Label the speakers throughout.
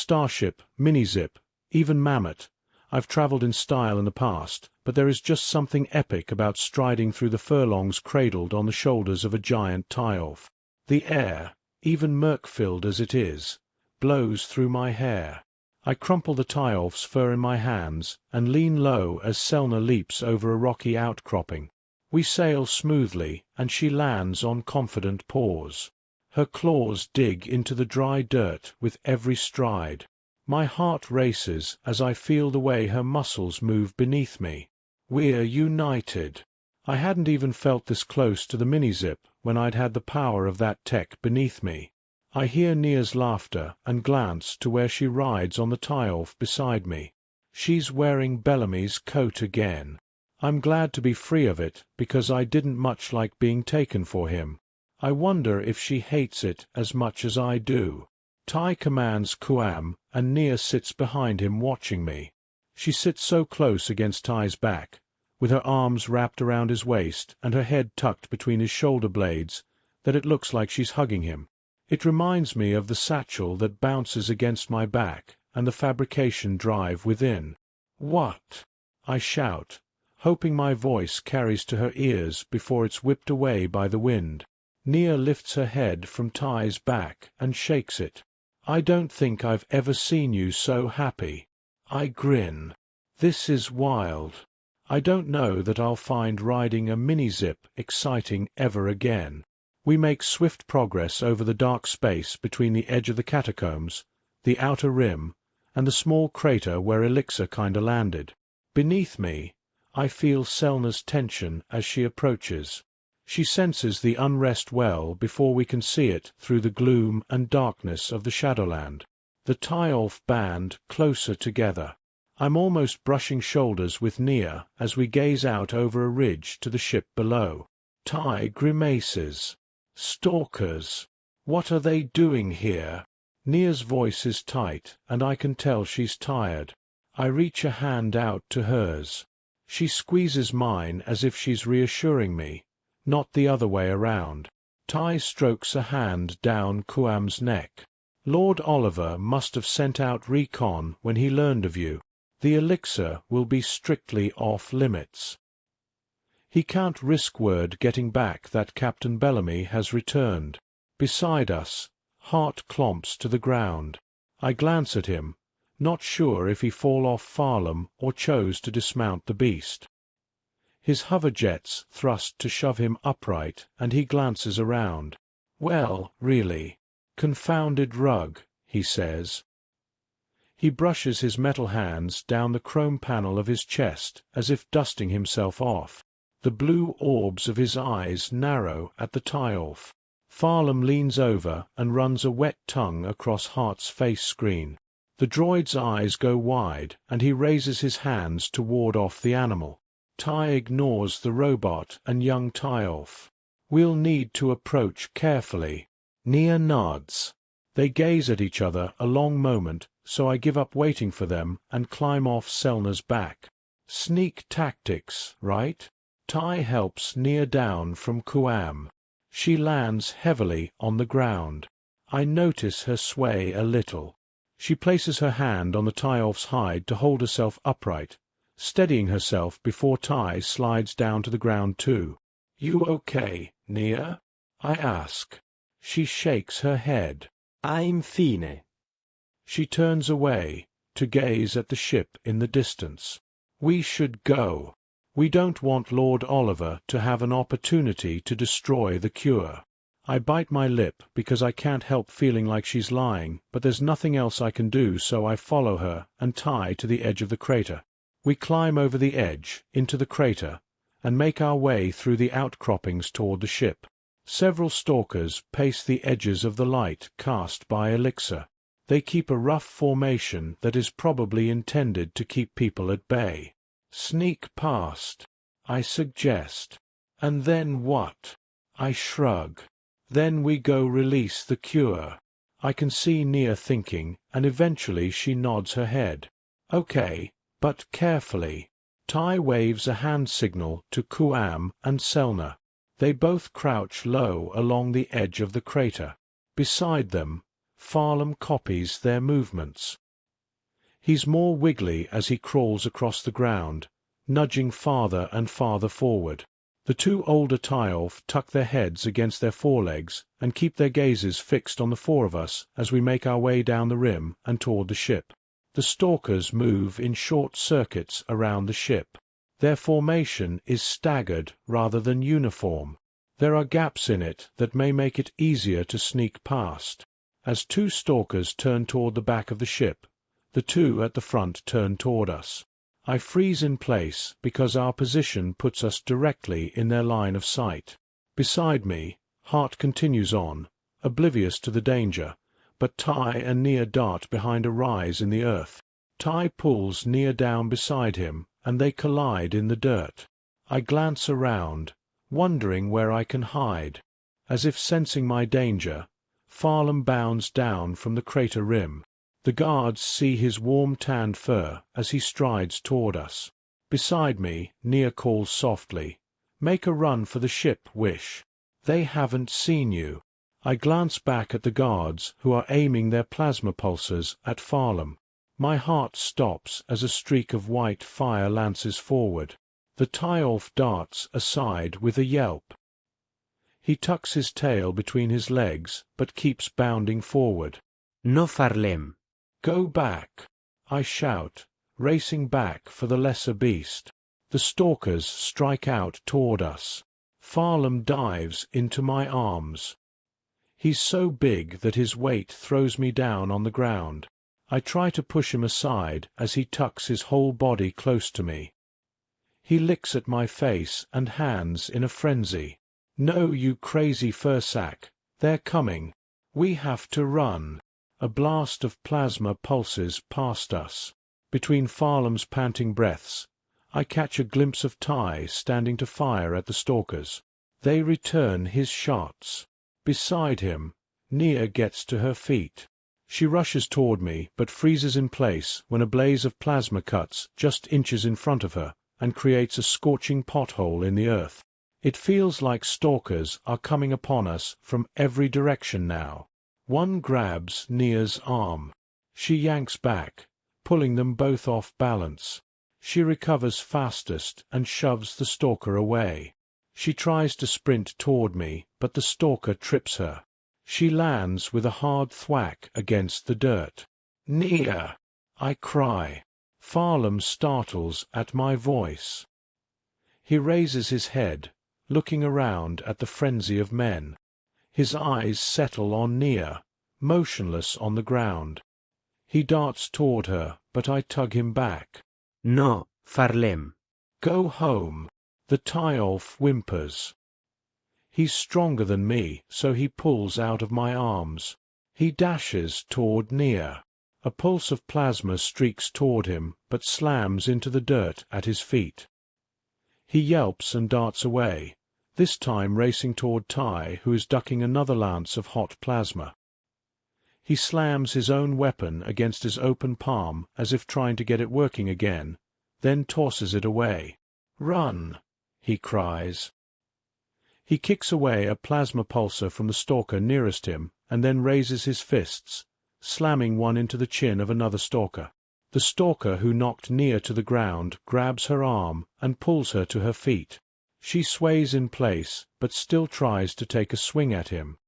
Speaker 1: Starship, Mini-Zip, even Mammoth. I've traveled in style in the past, but there is just something epic about striding through the furlongs cradled on the shoulders of a giant tie-elf. The air, even murk-filled as it is, blows through my hair. I crumple the tie-elf's fur in my hands and lean low as Selna leaps over a rocky outcropping. We sail smoothly, and she lands on confident paws. Her claws dig into the dry dirt with every stride. My heart races as I feel the way her muscles move beneath me. We're united. I hadn't even felt this close to the Mini-Zip when I'd had the power of that tech beneath me. I hear Nia's laughter and glance to where she rides on the tie-elf beside me. She's wearing Bellamy's coat again. I'm glad to be free of it because I didn't much like being taken for him. I wonder if she hates it as much as I do. Tai commands Kuam, and Nia sits behind him watching me. She sits so close against Tai's back, with her arms wrapped around his waist and her head tucked between his shoulder blades, that it looks like she's hugging him. It reminds me of the satchel that bounces against my back and the fabrication drive within. "What?" I shout, hoping my voice carries to her ears before it's whipped away by the wind. Nia lifts her head from Tai's back and shakes it. "I don't think I've ever seen you so happy." I grin. This is wild. I don't know that I'll find riding a Mini-Zip exciting ever again. We make swift progress over the dark space between the edge of the catacombs, the outer rim, and the small crater where Elixir kinda landed. Beneath me, I feel Selna's tension as she approaches. She senses the unrest well before we can see it through the gloom and darkness of the Shadowland. The tie-elf band closer together. I'm almost brushing shoulders with Nia as we gaze out over a ridge to the ship below. Tai grimaces. "Stalkers! What are they doing here?" Nia's voice is tight, and I can tell she's tired. I reach a hand out to hers. She squeezes mine as if she's reassuring me, not the other way around. Tai strokes a hand down Kuam's neck. "Lord Oliver must have sent out recon when he learned of you. The elixir will be strictly off-limits. He can't risk word getting back that Captain Bellamy has returned." Beside us, Hart clomps to the ground. I glance at him, not sure if he fall off Farlam or chose to dismount the beast. His hoverjets thrust to shove him upright, and he glances around. "Well, really. Confounded rug," he says. He brushes his metal hands down the chrome panel of his chest as if dusting himself off. The blue orbs of his eyes narrow at the tie-elf. Farlam leans over and runs a wet tongue across Hart's face screen. The droid's eyes go wide, and he raises his hands to ward off the animal. Tai ignores the robot and young tie-elf. "We'll need to approach carefully." Nia nods. They gaze at each other a long moment, so I give up waiting for them and climb off Selna's back. Sneak tactics, right? Tai helps Nia down from Kuam. She lands heavily on the ground. I notice her sway a little. She places her hand on the tie-elf's hide to hold herself upright, steadying herself before Tai slides down to the ground too. "You okay, Nia?" I ask. She shakes her head.
Speaker 2: "I'm fine."
Speaker 1: She turns away to gaze at the ship in the distance. "We should go. We don't want Lord Oliver to have an opportunity to destroy the cure." I bite my lip because I can't help feeling like she's lying, but there's nothing else I can do, so I follow her and Tai to the edge of the crater. We climb over the edge, into the crater, and make our way through the outcroppings toward the ship. Several stalkers pace the edges of the light cast by Elixir. They keep a rough formation that is probably intended to keep people at bay. "Sneak past," I suggest. "And then what?" I shrug. "Then we go release the cure." I can see Nia thinking, and eventually she nods her head. "Okay, but carefully." Tai waves a hand signal to Kuam and Selna. They both crouch low along the edge of the crater. Beside them, Farlam copies their movements. He's more wiggly as he crawls across the ground, nudging farther and farther forward. The two older Tyolf tuck their heads against their forelegs and keep their gazes fixed on the four of us as we make our way down the rim and toward the ship. The stalkers move in short circuits around the ship. Their formation is staggered rather than uniform. There are gaps in it that may make it easier to sneak past. As two stalkers turn toward the back of the ship, the two at the front turn toward us. I freeze in place because our position puts us directly in their line of sight. Beside me, Hart continues on, oblivious to the danger, but Ty and Nia dart behind a rise in the earth. Ty pulls Nia down beside him, and they collide in the dirt. I glance around, wondering where I can hide. As if sensing my danger, Farlam bounds down from the crater rim. The guards see his warm-tanned fur as he strides toward us. Beside me, Nia calls softly, "Make a run for the ship, Wish. They haven't seen you." I glance back at the guards who are aiming their plasma pulsers at Farlam. My heart stops as a streak of white fire lances forward. The Tyolf darts aside with a yelp. He tucks his tail between his legs but keeps bounding forward.
Speaker 2: No Farlam.
Speaker 1: "Go back!" I shout, racing back for the lesser beast. The stalkers strike out toward us. Farlam dives into my arms. He's so big that his weight throws me down on the ground. I try to push him aside as he tucks his whole body close to me. He licks at my face and hands in a frenzy. "No, you crazy fur sack, they're coming. We have to run." A blast of plasma pulses past us. Between Farlam's panting breaths, I catch a glimpse of Ty standing to fire at the stalkers. They return his shots. Beside him, Nia gets to her feet. She rushes toward me but freezes in place when a blaze of plasma cuts just inches in front of her and creates a scorching pothole in the earth. It feels like stalkers are coming upon us from every direction now. One grabs Nia's arm. She yanks back, pulling them both off balance. She recovers fastest and shoves the stalker away. She tries to sprint toward me, but the stalker trips her. She lands with a hard thwack against the dirt. "Nia!" I cry. Farlam startles at my voice. He raises his head, looking around at the frenzy of men. His eyes settle on Nia, motionless on the ground. He darts toward her, but I tug him back.
Speaker 2: No, Farlam.
Speaker 1: "Go home." The Tyolf whimpers. He's stronger than me, so he pulls out of my arms. He dashes toward Nia. A pulse of plasma streaks toward him, but slams into the dirt at his feet. He yelps and darts away, this time racing toward Ty, who is ducking another lance of hot plasma. He slams his own weapon against his open palm as if trying to get it working again, then tosses it away. "Run!" he cries. He kicks away a plasma pulsar from the stalker nearest him and then raises his fists, slamming one into the chin of another stalker. The stalker who knocked Nia to the ground grabs her arm and pulls her to her feet. She sways in place, but still tries to take a swing at him.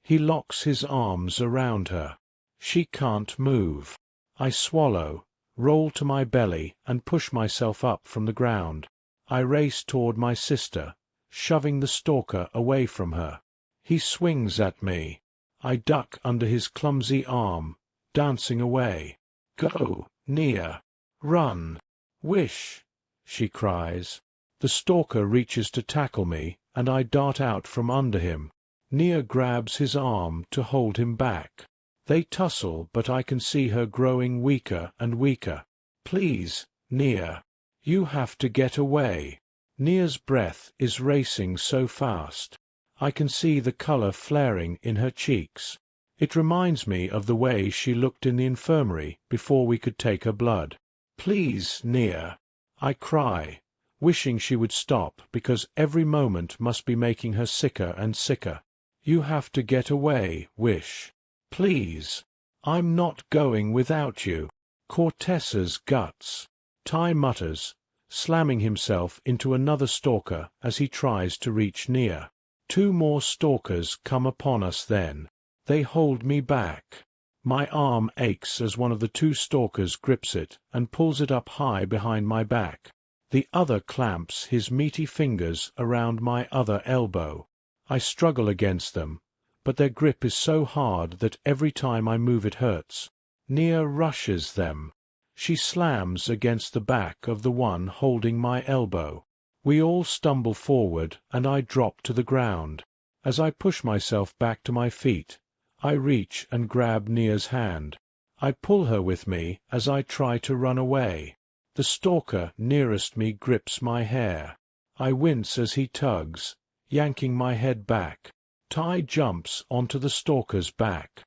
Speaker 1: He locks his arms around her. She can't move. I swallow, roll to my belly, and push myself up from the ground. I race toward my sister, shoving the stalker away from her. He swings at me. I duck under his clumsy arm, dancing away. "Go, Nia! Run! Wish!" she cries. The stalker reaches to tackle me, and I dart out from under him. Nia grabs his arm to hold him back. They tussle, but I can see her growing weaker and weaker. "Please, Nia. You have to get away." Nia's breath is racing so fast. I can see the color flaring in her cheeks. It reminds me of the way she looked in the infirmary before we could take her blood. "Please, Nia," I cry, wishing she would stop because every moment must be making her sicker and sicker. "You have to get away, Wish." Please. I'm not going without you. Cortessa's guts. Ty mutters, slamming himself into another stalker as he tries to reach near. 2 more stalkers come upon us then. They hold me back. My arm aches as one of the 2 stalkers grips it and pulls it up high behind my back. The other clamps his meaty fingers around my other elbow. I struggle against them, but their grip is so hard that every time I move it hurts. Nia rushes them. She slams against the back of the one holding my elbow. We all stumble forward and I drop to the ground. As I push myself back to my feet, I reach and grab Nia's hand. I pull her with me as I try to run away. The stalker nearest me grips my hair. I wince as he tugs, yanking my head back. Ty jumps onto the stalker's back.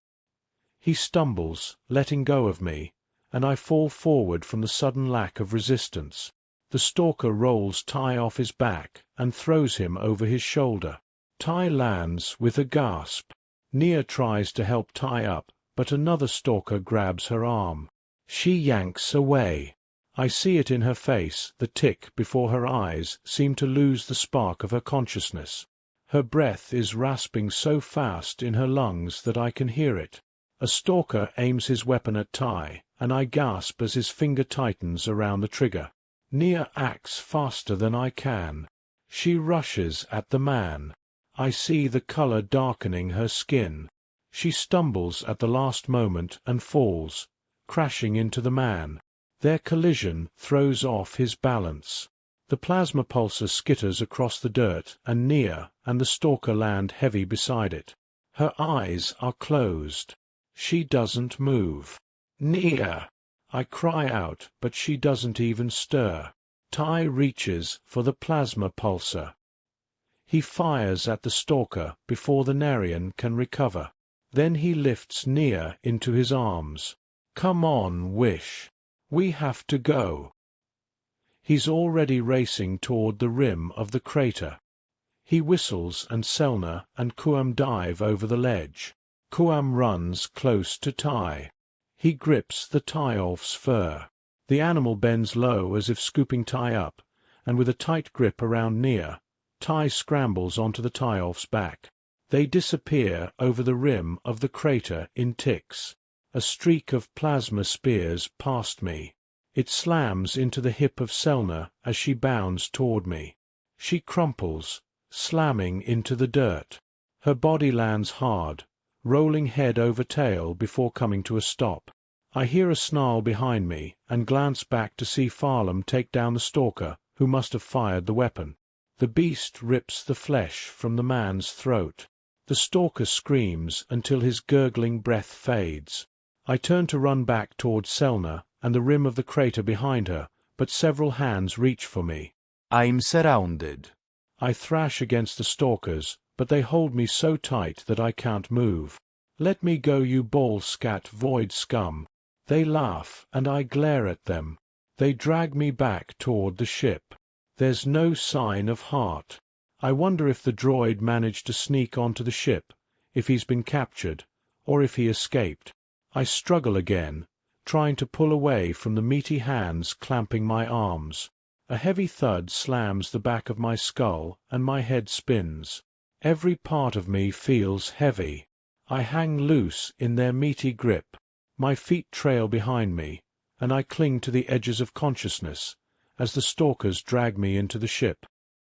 Speaker 1: He stumbles, letting go of me, and I fall forward from the sudden lack of resistance. The stalker rolls Ty off his back and throws him over his shoulder. Ty lands with a gasp. Nia tries to help Ty up, but another stalker grabs her arm. She yanks away. I see it in her face, the tick before her eyes seem to lose the spark of her consciousness. Her breath is rasping so fast in her lungs that I can hear it. A stalker aims his weapon at Ty, and I gasp as his finger tightens around the trigger. Nia acts faster than I can. She rushes at the man. I see the color darkening her skin. She stumbles at the last moment and falls, crashing into the man. Their collision throws off his balance. The plasma pulsar skitters across the dirt, and Nia and the stalker land heavy beside it. Her eyes are closed. She doesn't move. Nia! I cry out, but she doesn't even stir. Ty reaches for the plasma pulsar. He fires at the stalker before the Narian can recover. Then he lifts Nia into his arms. Come on, Wish. We have to go. He's already racing toward the rim of the crater. He whistles and Selna and Kuam dive over the ledge. Kuam runs close to Ty. He grips the Ty-Olf's fur. The animal bends low as if scooping Ty up, and with a tight grip around Nia, Ty scrambles onto the Ty-Olf's back. They disappear over the rim of the crater in ticks. A streak of plasma spears past me. It slams into the hip of Selna as she bounds toward me. She crumples, slamming into the dirt. Her body lands hard, rolling head over tail before coming to a stop. I hear a snarl behind me and glance back to see Farlam take down the stalker who must have fired the weapon. The beast rips the flesh from the man's throat. The stalker screams until his gurgling breath fades. I turn to run back towards Selna and the rim of the crater behind her, but several hands reach for me.
Speaker 2: I'm surrounded.
Speaker 1: I thrash against the stalkers, but they hold me so tight that I can't move. Let me go, you ball-scat void scum. They laugh, and I glare at them. They drag me back toward the ship. There's no sign of heart. I wonder if the droid managed to sneak onto the ship, if he's been captured, or if he escaped. I struggle again, trying to pull away from the meaty hands clamping my arms. A heavy thud slams the back of my skull, and my head spins. Every part of me feels heavy. I hang loose in their meaty grip. My feet trail behind me, and I cling to the edges of consciousness as the stalkers drag me into the ship.